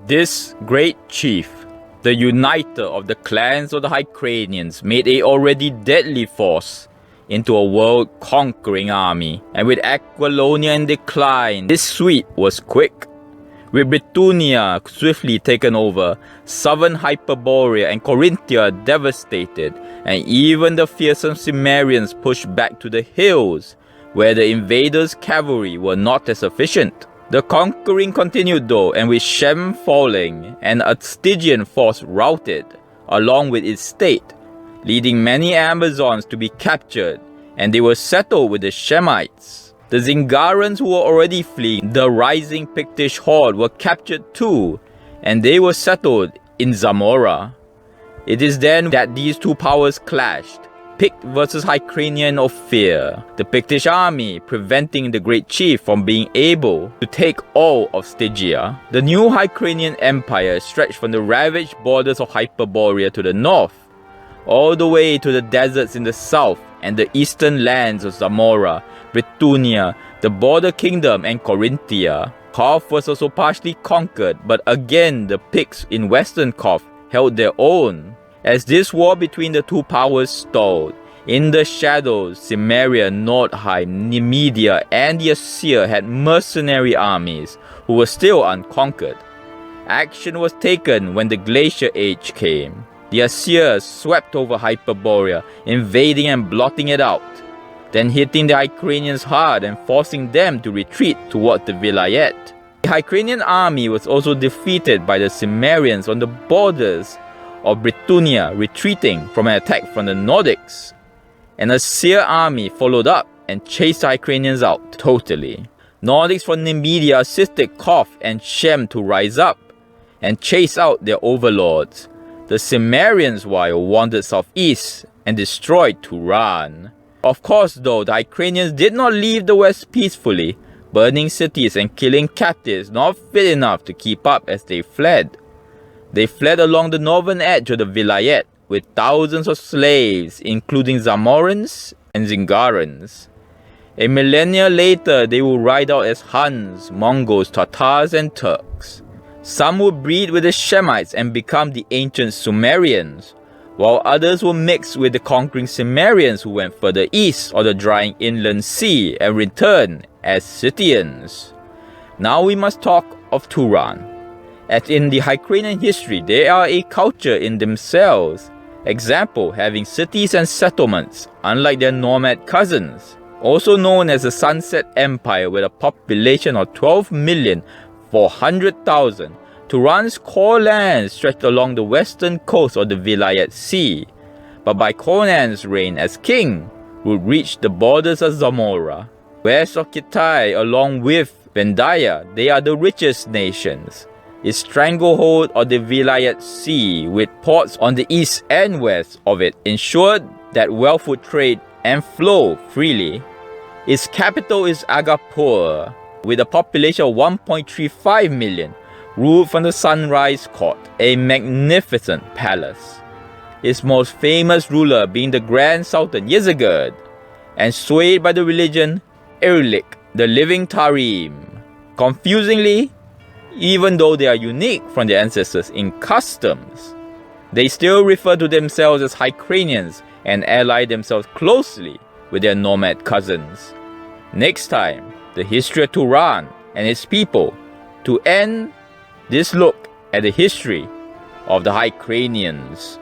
This great chief, the uniter of the clans of the Hyrkarians, made a already deadly force into a world-conquering army, and with Aquilonia in decline, this sweep was quick. With Britannia swiftly taken over, southern Hyperborea and Corinthia devastated, and even the fearsome Cimmerians pushed back to the hills, where the invaders' cavalry were not as efficient. The conquering continued though, and with Shem falling, and a Stygian force routed, along with its state, leading many Amazons to be captured, and they were settled with the Shemites. The Zingarans, who were already fleeing the rising Pictish horde, were captured too, and they were settled in Zamora. It is then that these two powers clashed, Pict versus Hyrkarian of fear, the Pictish army preventing the great chief from being able to take all of Stygia. The new Hyrkarian empire stretched from the ravaged borders of Hyperborea to the north, all the way to the deserts in the south and the eastern lands of Zamora, Britannia, the border kingdom, and Corinthia. Koth was also partially conquered, but again the Picts in western Koth held their own. As this war between the two powers stalled, in the shadows, Cimmeria, Nordheim, Nemedia, and the Aesir had mercenary armies who were still unconquered. Action was taken when the Glacial Age came. The Aesir swept over Hyperborea, invading and blotting it out, then hitting the Hyrkarians hard and forcing them to retreat toward the Vilayet. The Hyrkarian army was also defeated by the Cimmerians on the borders of Britannia, retreating from an attack from the Nordics. An Aesir army followed up and chased the Hyrkarians out totally. Nordics from Nemedia assisted Koth and Shem to rise up and chase out their overlords. The Cimmerians, while, wandered southeast and destroyed Turan. Of course though, the Hyrkarians did not leave the west peacefully, burning cities and killing captives not fit enough to keep up as they fled. They fled along the northern edge of the Vilayet with thousands of slaves, including Zamorans and Zingarans. A millennia later, they will ride out as Huns, Mongols, Tatars, and Turks. Some would breed with the Shemites and become the ancient Sumerians, while others will mix with the conquering Cimmerians who went further east of the drying inland sea and return as Scythians. Now we must talk of Turan. As in the Hyrkarian history, they are a culture in themselves. Example, having cities and settlements, unlike their nomad cousins. Also known as the Sunset Empire with a population of 12,400,000, Turan's core land stretched along the western coast of the Vilayet Sea, but by Conan's reign as king, would reach the borders of Zamora. West of Kitai, along with Vendaya, they are the richest nations. Its stranglehold of the Vilayet Sea, with ports on the east and west of it, ensured that wealth would trade and flow freely. Its capital is Agapur, with a population of 1.35 million, ruled from the Sunrise Court, a magnificent palace. Its most famous ruler being the Grand Sultan Yezagerd, and swayed by the religion Erlik, the living Tarim. Confusingly, even though they are unique from their ancestors in customs, they still refer to themselves as Hyrkarians and ally themselves closely with their nomad cousins. Next time, the history of Turan and its people, to end this look at the history of the Hyrkarians.